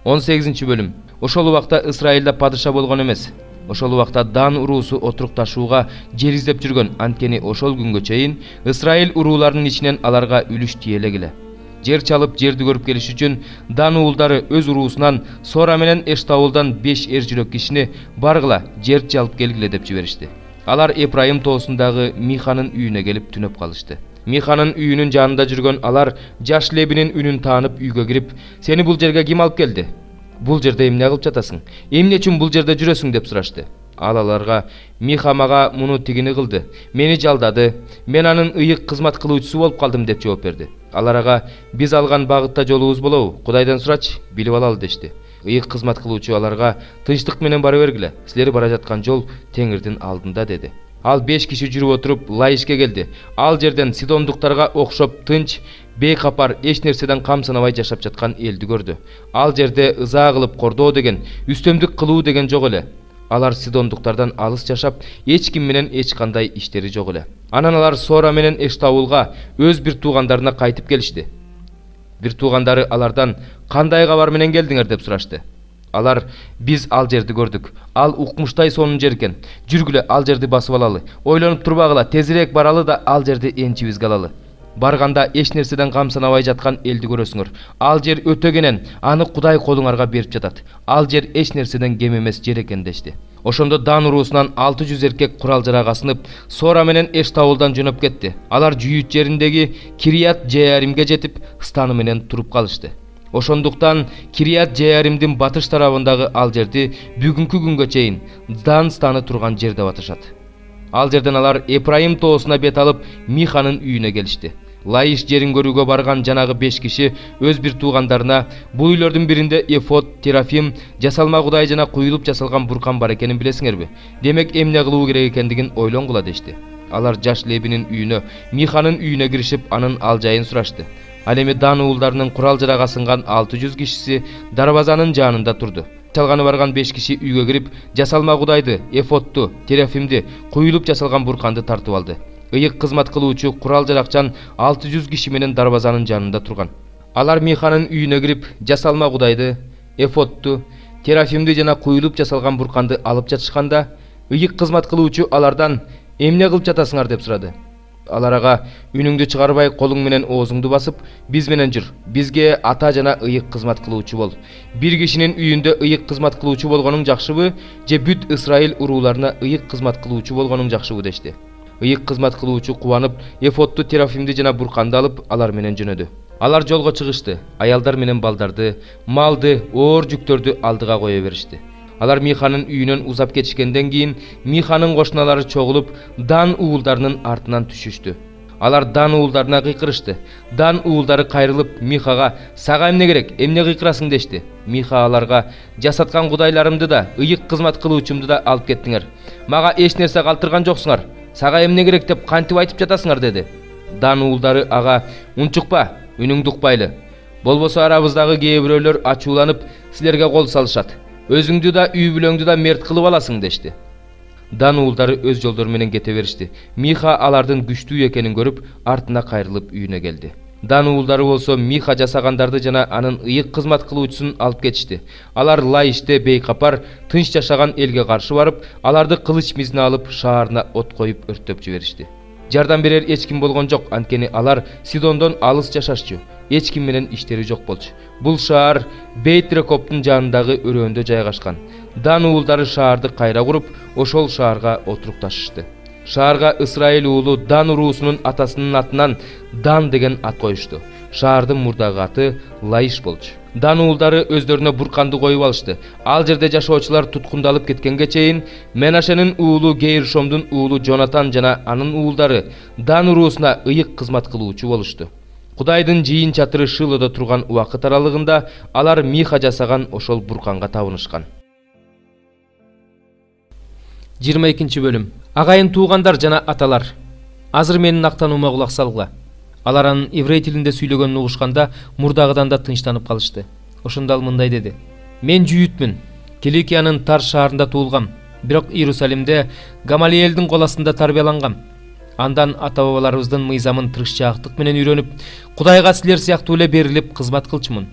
18 бөлүм. Ошол убакта Исраилда падыша болгон эмес. Ошол убакта Дан уруусу отурукташууга жер издеп жүргөн, анткени ошол күнгө чейин Исраил урууларынын ичинен аларга үлүш тиелегиле. Жер чалып, жерди көрүп келиш үчүн Дан уулдары өз уруусунан Сора менен Эштаулдан 5 эр жүрөк кишини баргыла, жер чалып келгиле деп жиберишти. Алар Эпрайым тоосундагы Миханын үйүнө келип түнөп калышты. Миханын үйүнүн жанында жүргөн алар жаш Лебинин үнүн таанып үйгө кирип, "Сени бул жерге ким алып келди? Бул жерде эмне кылып жатасың? Эмне үчүн бул жерде жүрөсүң?" деп сурашты. Ал аларга "Миха мага муну тигини кылды. Мени жалдады. Мен анын ыйык кызмат кылуучусу болуп калдым" деп жооп берди. Алар ага "Биз алган багытта жолубуз болобу? Кудайдан сурач, билип алалы" дешти. Ыйык кызмат кылуучу аларга "Тынчтык менен бара бергиле. Силер бара жаткан жол Теңирдин алдында" деди. Ал 5 киши жүрүп отуруп Лаишке келди. Ал жерден Сидондуктарга окшоп тынч, бейкапар, эч нерседен камсынабай жашап жаткан элди көрдү. Ал жерде ыза кылып кордоо деген, үстөмдүк кылуу деген жок эле. Алар Сидондуктардан алыс жашап, эч ким менен эч кандай иштери жок эле. Анан алар Сора менен Эштаулга өз бир туугандарына кайтып келишти. Бир туугандары алардан "Кандай кабар менен келдиңер?" деп сурашты. Алар "Биз ал жерди көрдүк. Ал укмуштай сонун жер экен. Жүргүлө ал жерди басып алалы. Ойлонуп турбагыла, тезирээк баралы да ал жерди энчибизге алалы. Барганда эч нерседен камсынабай жаткан элди көрөсүңөр. Ал жер өтө кенен, аны Кудай колуңарга берип жатат. Ал жер эч нерседен кем эмес жер экен" дешти. Ошондо Дан уруусунан 600 эркек курал жарак асынып, Сора менен Эштаулдан жөнөп кетти. Алар Жүйүт жериндеги Кирият Жеаримге жетип, станы менен туруп калышты. Ошондуктан Кирият Жеаримдин батыш тарабындагы ал жерди бүгүнкү күнгө чейин Дан станы турган жер деп аташат. Ал жерден алар Эпрайым тоосуна бет алып Миханын үйүнө келишти. Лаиш жерин көрүүгө барган жанагы 5 киши өз бир туугандарына "Бул үйлөрдүн биринде эфод, терафим, жасалма кудай жана куюлуп жасалган буркан бар экенин билесиңерби? Демек эмне кылуу керек экендигин ойлонгула" дешти. Алар жаш Лебинин үйүнө, Миханын үйүнө киришип, анын ал жайын сурашты. Ал эми Дан уулдарынын курал жарак асынган 600 кишиси дарбазанын жанында турду. Чалганы барган 5 киши үйгө кирип, жасалма кудайды, эфодту, терафимди, куюлуп жасалган бурканды тартып алды. Ыйык кызмат кылуучу курал жаракчан 600 киши менен дарбазанын жанында турган. Алар Миханын үйүнө кирип, жасалма кудайды, эфодту, терафимди жана куюлуп жасалган бурканды алып жатышканда, ыйык кызмат кылуучу алардан "Эмне кылып жатасыңар?" деп сурады. Алар ага "Үнүңдү чыгарбай, колуң менен оозуңду басып, биз менен жүр. Бизге ата жана ыйык кызмат кылуучу бол. Бир кишинин үйүндө ыйык кызмат кылуучу болгонуң жакшыбы, же бүт Исраил урууларына ыйык кызмат кылуучу болгонуң жакшыбы?" дешти. Ыйык кызмат кылуучу кубанып, эфодту, терафимди жана бурканды алып, алар менен жөнөдү. Алар жолго чыгышты. Аялдар менен балдарды, малды, оор жүктөрдү алдыга кое беришти. Алар Миханын үйүнөн узап кетишкенден кийин Миханын кошуналары чогулуп Дан уулдарынын артынан түшүштү. Алар Дан уулдарына кыйкырышты. Дан уулдары кайрылып Михага "Сага эмне керек? Эмне кыйкырасың?" дешти. Миха аларга "Жасаткан кудайларымды да, ыйык кызмат кылуучумду да алып кеттиңер. Мага эч нерсе калтырган жоксуңар. Сага эмне керек деп кантип айтып жатасыңар?" деди. Дан уулдары ага "Унчукпа, үнүңдү укпайлы. Болбосо арабыздагы кээ бирөөлөр ачууланып силерге кол салышат. Өзүңдү да, үй бүлөңдү да мерт кылып аласың" дешти. Дан уулдары өз жолдору менен кете беришти. Миха алардын күчтүү экенин көрүп, артына кайрылып үйүнө келди. Дан уулдары болсо Миха жасагандарды жана анын ыйык кызмат кылуучусун алып кетишти. Алар Лаиште бейкапар, тынч жашаган элге каршы барып, аларды кылыч мизине алып, шаарына от коюп өрттөп жиберишти. Жардам берер эч ким болгон жок, анткени алар Сидондон алыс жашашчу. Эч ким менен иштери жок болчу. Бул шаар Бейт-Рекоптун жанындагы өрөөндө жайгашкан. Дан уулдары шаарды кайра куруп, ошол шаарга отурукташышты. Шаарга Исраил уулу Дан уруусунун атасынын атынан Дан деген ат коюшту. Шаардын мурдагы аты Лаиш болчу. Дан уулдары өздөрүнө бурканды коюп алышты. Ал жерде жашоочулар туткундалып кеткенге чейин Менашенин уулу Гейршомдун уулу Жонатан жана анын уулдары Дан уруусуна ыйык кызмат кылуучу болушту. Кудайдын жыйын чатыры Шилодо турган убакыт аралыгында алар Миха жасаган ошол бурканга табынышкан. 22 бөлүм. Агайын туугандар жана аталар. Азыр менин актануума кулак салгыла. Алар анын еврей тилинде сүйлөгөнүн угушканда мурдагыдан да тынчтанып калышты. Ошондо ал мындай деди: "Мен жүйүтмүн. Киликиянын Тар шаарында туулгам, бирок Иерусалимде Гамалиэлдин кол астында тарбиялангам. Андан ата-бабаларыбыздын мыйзамын тырышчаактык менен үйрөнүп, Кудайга силер сыяктуу эле берилип кызмат кылчумун.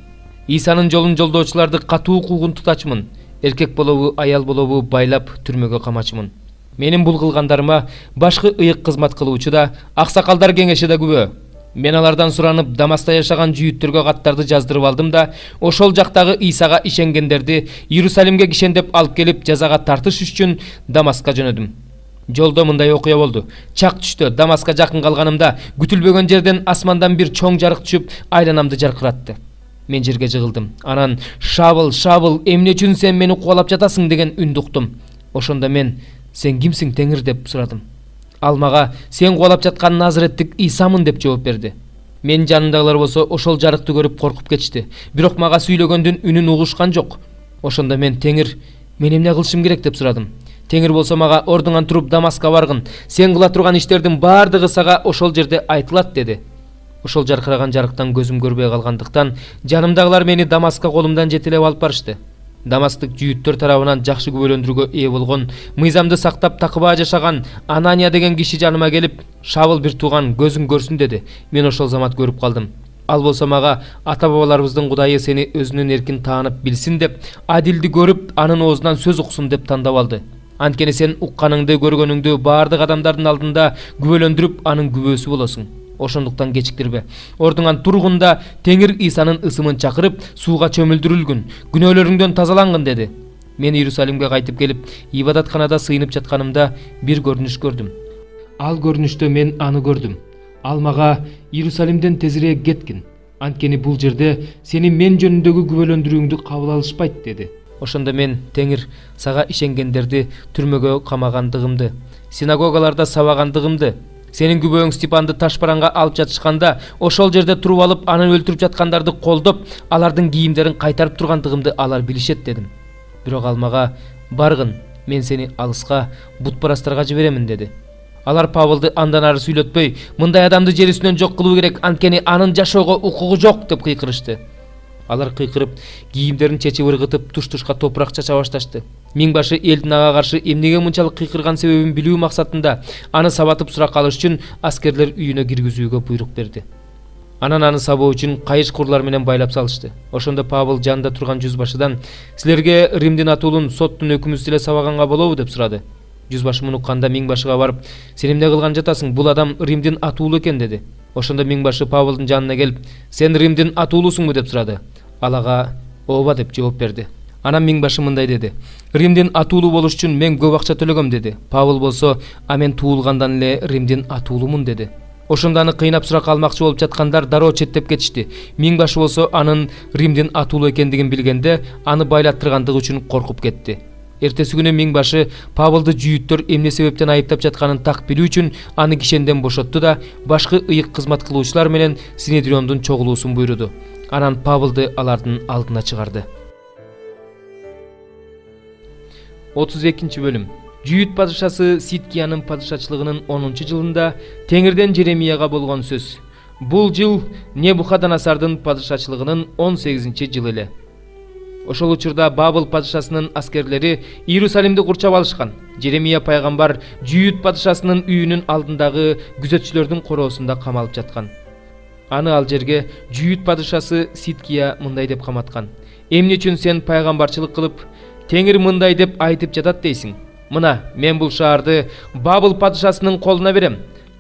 Исанын жолун жолдоочуларды катуу куугун тутачмын. Эркек болобу, аял болобу байлап түрмөгө камачмын. Менин бул кылгандарыма башкы ыйык кызмат кылуучу да, аксакалдар кеңеши да күбө. Мен алардан суранып Дамаста жашаган жүйүттөргө каттарды жаздырып алдым да, ошол жактагы Исага ишенгендерди Иерусалимге кишендеп алып келип жазага тартыш үчүн Дамаска жөнөдүм. Жолдо мындай окуя болду. Чак түштө Дамаска жакын калганымда күтүлбөгөн жерден асмандан бир чоң жарык түшүп, айланамды жаркыратты. Мен жерге жыгылдым. Анан "Шабыл, Шабыл, эмне үчүн сен мени кубалап жатасың?" деген үндү уктум. Ошондо мен "Сен кимсиң, Теңир?" деп сурадым. Ал мага "Сен кубалап жаткан Назареттик Исамын" деп жооп берди. Менин жанымдагылар болсо ошол жарыкты көрүп коркуп кетишти. Бирок мага сүйлөгөндүн үнүн угушкан жок. Ошондо мен "Теңир, мен эмне кылышым керек?" деп сурадым. Теңир болсо мага "Ордуңан туруп Дамаска баргын. Сен кыла турган иштердин баардыгы сага ошол жерде айтылат" деди. Ошол жаркыраган жарыктан көзүм көрбөй калгандыктан жанымдагылар мени Дамаска колумдан жетелеп алып барышты. Дамастык жүйүттөр тарабынан жакшы күбөлөндүрүүгө ээ болгон, мыйзамды сактап такыбаа жашаган Анания деген киши жаныма келип, "Шабыл бир тууган, көзүң көрсүн" деди. Мен ошол замат көрүп калдым. Ал болсо мага "Ата-бабаларыбыздын Кудайы сени өзүнүн эркин таанып билсин деп, адилди көрүп, анын оозунан сөз уксун" деп тандап алды. Анткени сен укканыңды, көргөнүңдү баардык адамдардын алдында күбөлөндүрүп, анын күбөсү болосуң. Ошондуктан кечиктирбе. Ордуңан тургунда Теңир Исанын ысымын чакырып, сууга чөмүлдүрүлгүн, күнөөлөрүңдөн тазалангын деди. Мен Иерусалимге кайтып келип, ибадатканада сыйынып жатканымда бир көрүнүш көрдүм. Ал көрүнүштө мен аны көрдүм. Ал мага "Иерусалимден тезирээк кеткин. Анткени бул жерде сени мен жөнүндөгү күбөлөндүрүүңдү кабыл алышпайт" деди. Ошондо мен "Теңир, сага ишенгендерди түрмөгө камагандыгымды, синагогаларда сабагандыгымды, сенин күбөөң Степанды ташбаранга алып жатышканда, ошол жерде туруп алып, аны өлтүрүп жаткандарды колдоп, алардын кийимдерин кайтарып тургандыгымды алар билишет" дедим. Бирок ал мага "Баргын, мен сени алыска бутпарастарга жиберемин" деди. Алар Павылды андан ары сүйлөтпөй, "Мындай адамды жер үстүнөн жок кылуу керек, анткени анын жашоого укугу жок" деп кыйкырышты. Алар кыйкырып, кийимдерин чечип ыргытып, туш-тушка топурак чача башташты. Миңбашы элдин ага каршы эмнеге мынчалык кыйкырган себебин билүү максатында аны сабатып сурак алыш үчүн аскерлер үйүнө киргизүүгө буйрук берди. Анан аны сабоо үчүн кайыш курлар менен байлап салышты. Ошондо Павыл жанында турган жүзбашыдан "Силерге Римдин атуулун соттун өкүмүсү эле сабаганга болобу?" деп сурады. Жүзбашы муну укканда миңбашыга барып, "Сен эмне кылган жатасың? Бул адам Римдин атуулу экен" деди. Ошондо миңбашы Павылдын жанына келип, "Сен Римдин атуулусуңбу?" деп сурады. Ал ага "Ооба" деп жооп берди. Анан миңбашы мындай деди: "Римдин атуулу болуш үчүн мен көп акча төлөгөм" деди. Павыл болсо "А мен туулгандан эле Римдин атуулумун" деди. Ошондо аны кыйнап сурак алмакчы болуп жаткандар дароо четтеп кетишти. Миңбашы болсо анын Римдин атуулу экендигин билгенде, аны байлаттыргандыгы үчүн коркуп кетти. Эртеси күнү миңбашы Павылды жүйүттөр эмне себептен айыптап жатканын так билүү үчүн аны кишенден бошотту да башкы ыйык кызмат кылуучулар менен Синедриондун чогулуусун буйруду. Анан Павылды алардын алдына чыгарды. 32 бөлүм. Жүйүт падышасы Ситкиянын падышачылыгынын 10-жылында Теңирден Жеремияга болгон сөз. Бул жыл Небухаднецардын падышачылыгынын 18-жылы эле. Ошол учурда Бабыл падышасынын аскерлери Иерусалимди курчап алышкан. Жеремия пайгамбар Жүйүт падышасынын үйүнүн алдындагы күзөтчүлөрдүн короосунда камалып жаткан. Аны ал жерге Жүйүт падышасы Ситкия мындай деп каматкан: "Эмне үчүн сен пайгамбарчылык кылып, Теңир мындай деп айтып жатат дейсиң? Мына, мен бул шаарды Бабыл падышасынын колуна берем.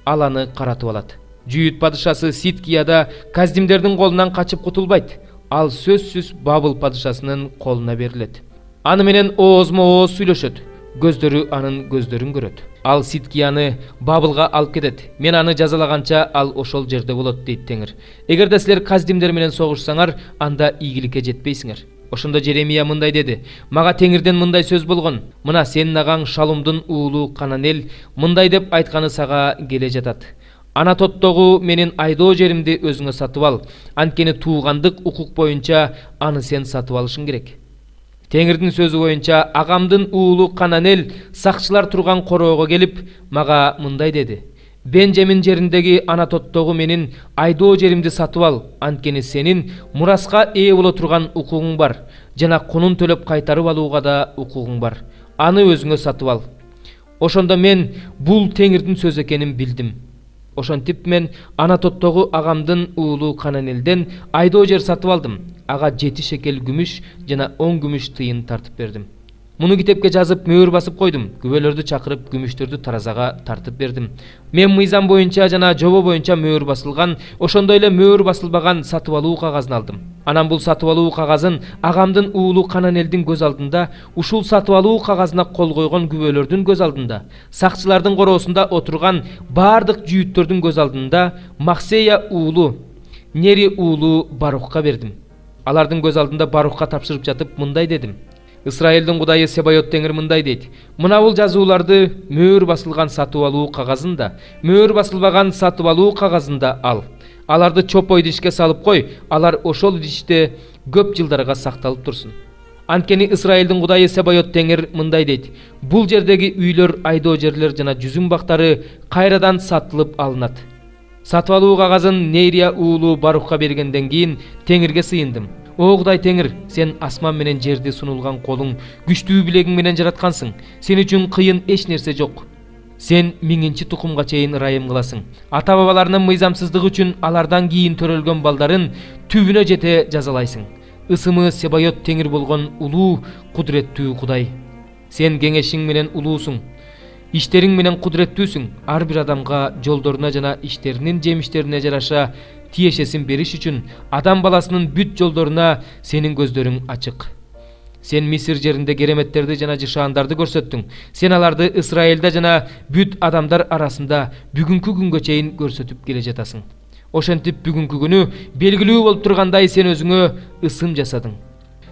Ал аны каратып алат. Жүйүт падышасы Ситкияда Каздимдердин колунан качып кутулбайт. Ал сөзсүз Бабыл падышасынын колуна берилет. Аны менен оозмо-ооз сүйлөшөт. Көздөрү анын көздөрүн көрөт. Ал Ситкияны Бабылга алып кетет. Мен аны жазалаганча ал ошол жерде болот" дейт Теңир. "Эгерде силер Каздимдер менен согушсаңар, анда ийгиликке жетпейсиңер." Ошондо Жеремия мындай деди: "Мага Теңирден мындай сөз болгон. Мына сенин агаң Шалумдун уулу Кананел мындай деп айтканы сага келе жатат. Анатоттогу менин айдоо жеримди өзүңө сатып ал. Анткени туугандык укук боюнча аны сен сатып алышың керек." Теңирдин сөзү боюнча агамдын уулу Кананел сакчылар турган короого келип, мага мындай деди: "Бенжамин жериндеги Анатоттогу менин айдоо жеримди сатып ал. Анткени сенин мураска ээ боло турган укугуң бар жана конун төлөп кайтарып алууга да укугуң бар. Аны өзүңө сатып ал." Ошондо мен бул Теңирдин сөзү экенин билдим. Ошентип мен Анатоттогу агамдын уулу Кананелден айдоо жер сатып алдым. Ага 7 шекел күмүш жана 10 күмүш тыйын тартып бердим. Муну китепке жазып мөөр басып койдум. Күбөлөрдү чакырып күмүштөрдү таразага тартып бердим. Мен мыйзам боюнча жана жобо боюнча мөөр басылган, ошондой эле мөөр басылбаган сатып алуу кагазын алдым. Анан бул сатып алуу кагазын агамдын уулу Кананелдин көз алдында, ушул сатып алуу кагазына кол койгон күбөлөрдүн көз алдында, сакчылардын короосунда отурган бардык жүйүттөрдүн көз алдында Махсея уулу, Нери уулу Барухка бердим. Алардын көз алдында Барухка тапшырып жатып мындай дедим: Исраилдин Кудайы Себайот Теңир мындай дейт: мына бул жазууларды мөөр басылган сатып алуу кагазында, мөөр басылбаган сатып алуу кагазында ал. Аларды чоп идишке салып кой, алар ошол идиште көп жылдарга сакталып турсун. Анткени Исраилдин Кудайы Себайот Теңир мындай дейт: бул жердеги үйлөр, айдоо жерлер жана жүзүм бактары кайрадан сатылып алынат. Сатып алуу кагазын Нейрия уулу Барухка бергенден кийин Теңирге сыйындым. О Кудай Теңир, сен асман менен жерди сунулган колуң, күчтүү билегиң менен жараткансың. Сен үчүн кыйын эч нерсе жок. Сен миңинчи тукумга чейин ырайым кыласың. Ата бабаларынын мыйзамсыздыгы үчүн алардан кийин төрөлгөн балдарын түбүнө жете жазалайсың. Ысымы Себайот Теңир болгон улуу, кудуреттүү Кудай. Сен кеңешиң менен улуусуң. Иштериң менен кудуреттүүсүң. Ар бир адамга жолдоруна жана иштеринин жемиштерине жараша тиешесин бериш үчүн адам баласынын бүт жолдоруна сенин көздөрүң ачык. Сен Мисир жеринде кереметтерди жана жышаандарды көрсөттүң. Сен аларды Исраилде жана бүт адамдар арасында бүгүнкү күнгө чейин көрсөтүп келе жатасың. Ошентип бүгүнкү күнү белгилүү болуп тургандай сен өзүңө ысым жасадың.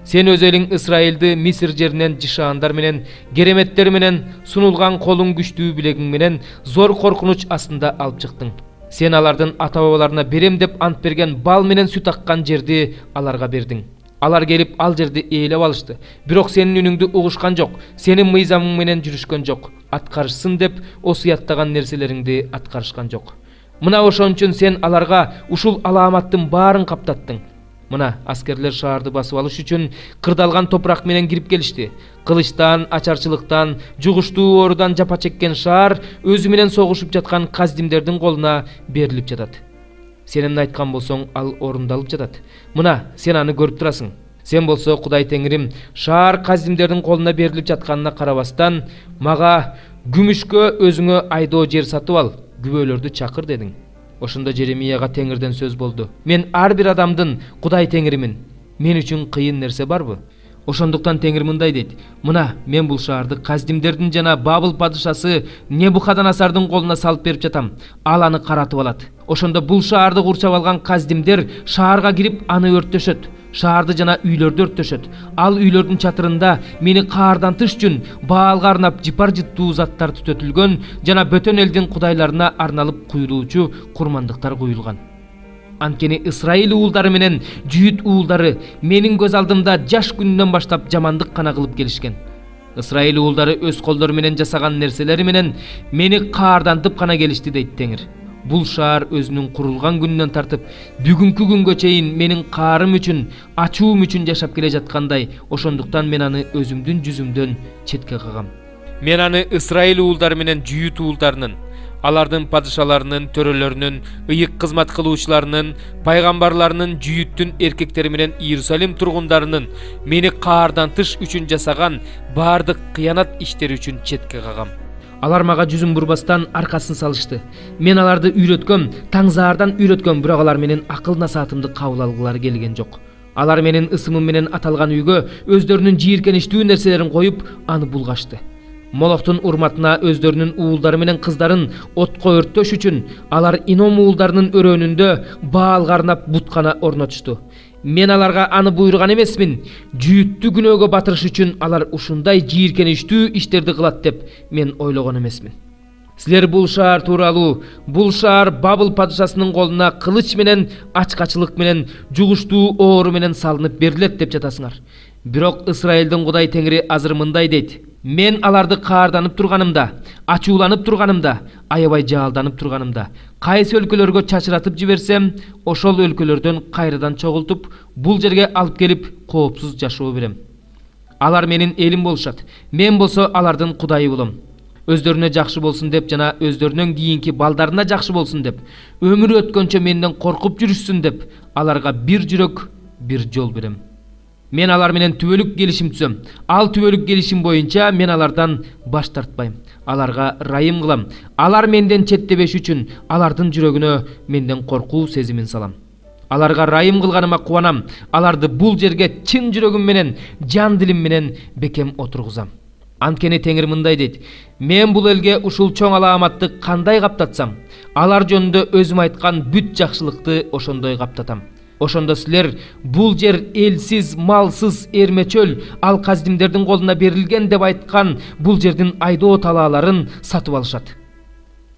Сен өз элиң Исраилди Мисир жеринен жышаандар менен, кереметтер менен, сунулган колуң, күчтүү билегиң менен зор коркунуч астында алып чыктың. Сен алардын ата бабаларына берем деп ант берген бал менен сүт аккан жерди аларга бердиң. Алар келип ал жерди ээлеп алышты. Бирок сенин үнүңдү угушкан жок, сенин мыйзамың менен жүрүшкөн жок. Аткарышсын деп осуяттаган нерселериңди аткарышкан жок. Мына ошон үчүн сен аларга ушул аламаттын баарын каптаттың. Мына аскерлер шаарды басып алыш үчүн кырдалган топурак менен кирип келишти. Кылычтан, ачарчылыктан, жугуштуу оорудан жапа чеккен шаар өзү менен согушуп жаткан каздимдердин колуна берилип жатат. Сен эмне айткан болсоң, ал орундалып жатат. Мына сен аны көрүп турасың. Сен болсо, Кудай Теңирим, шаар каздимдердин колуна берилип жатканына карабастан, мага күмүшкө өзүңө айдоо жер сатып ал, күбөлөрдү чакыр дедиң. Ошондо Жеремияга Теңирден сөз болду: мен ар бир адамдын Кудай Теңиримин. Мен үчүн кыйын нерсе барбы? Ошондуктан Теңир мындай дейт: мына мен бул шаарды каздимдердин жана Бабыл падышасы Небухаднасардын колуна салып берип жатам. Ал аны каратып алат. Ошондо бул шаарды курчап алган каздимдер шаарга кирип аны өрттөшөт. Шаарды жана үйлөрдү өрттөшөт. Ал үйлөрдүн чатырында мени каардантыш үчүн Баалга арнап жыпар жыттуу заттар түтөтүлгөн жана бөтөн элдин кудайларына арналып куюлуучу курмандыктар куюлган. Анткени Исраил уулдары менен Жүйүт уулдары менин көз алдымда жаш күнүнөн баштап жамандык кана кылып келишкен. Исраил уулдары өз колдору менен жасаган нерселери менен мени каардантып кана келишти, дейт Теңир. Бул шаар өзүнүн курулган күнүнөн тартып бүгүнкү күнгө чейин менин каарым үчүн, ачуум үчүн жашап келе жаткандай, ошондуктан мен аны өзүмдүн жүзүмдөн четке кагам. Мен аны Исраил уулдары менен Жүйүт уулдарынын, алардын падышаларынын, төрөлөрүнүн, ыйык кызмат кылуучуларынын, пайгамбарларынын, Жүйүттүн эркектери менен Иерусалим тургундарынын мени каардантыш үчүн жасаган бардык кыянат иштери үчүн четке кагам. Алар мага жүзүн бурбастан аркасын салышты. Мен аларды үйрөткөм, таңзаардан үйрөткөм, бирок алар менин акыл насаатымды кабыл алгылары келген жок. Алар менин ысымым менен аталган үйгө өздөрүнүн жийиркеничтүү нерселерин коюп, аны булгашты. Молохтун урматына өздөрүнүн уулдары менен кыздарын отко өрттөш үчүн алар Ином уулдарынын өрөөнүндө Баалга арнап буткана орнотушту. Мен аларга аны буйруган эмесмин. Жүйүттү күнөөгө батырыш үчүн алар ушундай жийиркеничтүү иштерди кылат деп мен ойлогон эмесмин. Силер бул шаар тууралуу, бул шаар Бабыл падышасынын колуна кылыч менен, ачкачылык менен, жугуштуу оору менен салынып берилет деп жатасыңар. Бирок Исраилдин Кудай Теңири азыр мындай дейт: мен аларды каарданып турганымда, ачууланып турганымда, аябай жаалданып турганымда, кайсы өлкөлөргө чачыратып жиберсем, ошол өлкөлөрдөн кайрадан чогултуп, бул жерге алып келип коопсуз жашоо берем. Алар менин элим болушат. Мен болсо алардын Кудайы болом. Өздөрүнө жакшы болсун деп жана өздөрүнөн кийинки балдарына жакшы болсун деп, өмүрү өткөнчө менден коркуп жүрүшсүн деп, аларга бир жүрөк, бир жол берем. Мен алар менен түбөлүк келишим түзөм. Ал түбөлүк келишим боюнча мен алардан баш тартпайм. Аларга райым кылам. Алар менден четтебеш үчүн алардын жүрөгүнө менден коркуу сезимин салам. Аларга райым кылганыма кубанам. Аларды бул жерге чын жүрөгүм менен, жан дилим менен бекем отургузам. Анткени Теңир мындай дейт: мен бул элге ушул чоң алааматты кандай каптатсам, алар жөнүндө өзүм айткан бүт жакшылыкты ошондой каптатам. Ошондо силер бул жер элсиз, малсыз, эрмечөл, ал каздимдердин колуна берилген деп айткан бул жердин айдоо талааларын сатып алышат.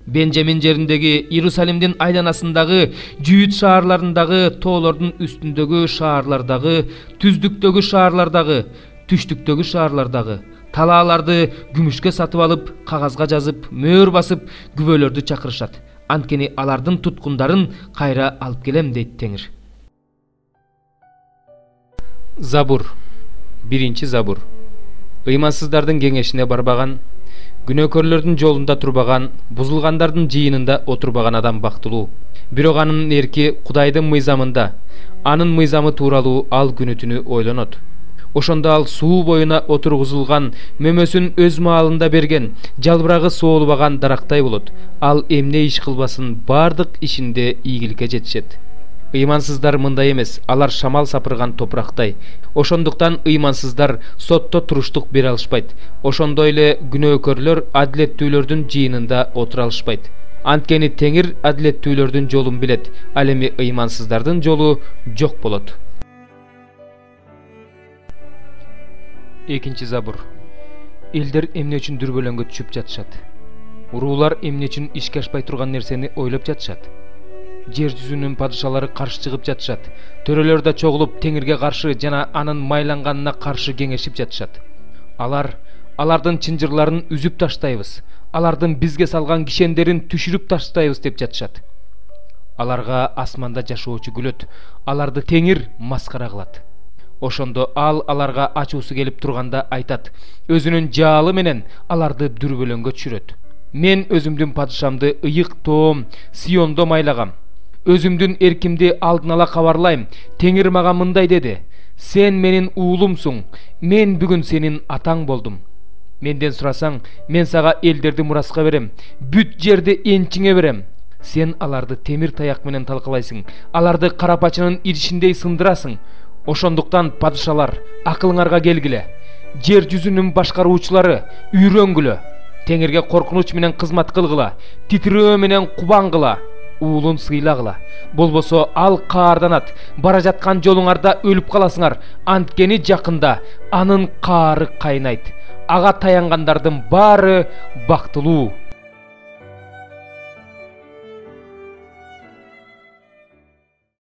Бенжамин жериндеги, Иерусалимдин айланасындагы, Жүйүт шаарларындагы, тоолордун үстүндөгү шаарлардагы, түздүктөгү шаарлардагы, түштүктөгү шаарлардагы талааларды күмүшкө сатып алып, кагазга жазып, мөөр басып, күбөлөрдү чакырышат. Анткени алардын туткундарын кайра алып келем, дейт Теңир. Забур. 1 Забур. Ыймансыздардын кеңешине барбаган, күнөөкөрлөрдүн жолунда турбаган, бузулгандардын жыйынында отурбаган адам бактылуу. Бирок анын эрки Кудайдын мыйзамында, анын мыйзамы тууралуу ал күнү түнү ойлонот. Ошондо ал суу боюна отургузулган, мөмөсүн өз маалында берген, жалбырагы соолубаган дарактай болот. Ал эмне иш кылбасын бардык ишинде ийгиликке жетишет. Ыймансыздар мындай эмес, алар шамал сапырган топурактай. Ошондуктан ыймансыздар сотто туруштук бере алышпайт. Ошондой эле күнөөкөрлөр адилеттүүлөрдүн жыйынында отура алышпайт. Анткени Теңир адилеттүүлөрдүн жолун билет, ал эми ыймансыздардын жолу жок болот. 2 Забур. Элдер эмне үчүн дүрбөлөңгө түшүп жатышат? Уруулар эмне үчүн ишке ашпай турган нерсени ойлоп жатышат? Жер жүзүнүн падышалары каршы чыгып жатышат. Төрөлөр да чогулуп Теңирге каршы жана анын майланганына каршы кеңешип жатышат. Алардын чынжырларын үзүп таштайбыз. Алардын бизге салган кишендерин түшүрүп таштайбыз деп жатышат. Аларга асманда жашоочу күлөт. Аларды Теңир маскара кылат. Ошондо ал аларга ачуусу келип турганда айтат: өзүнүн жаалы менен аларды дүрбөлөңгө түшүрөт. Мен өзүмдүн падышамды ыйык тоом Сиондо майлагам. Өзүмдүн эркимди алдын ала кабарлайм. Теңир мага мындай деди: сен менин уулумсуң, мен бүгүн сенин атаң болдум. Менден сурасаң, мен сага элдерди мураска берем, бүт жерди энчиңе берем. Сен аларды темир таяк менен талкалайсың, аларды карапачынын иришиндей сындырасың. Ошондуктан падышалар, акылыңарга келгиле. Жер жүзүнүн башкаруучулары, үйрөнгүлө. Теңирге коркунуч менен кызмат кылгыла, титирөө менен кубангыла, уулун сыйлагыла. Болбосо ал каарданат, бара жаткан жолуңарда өлүп каласыңар. Анткени жакында анын каары кайнайт. Ага таянгандардын баары бактылуу.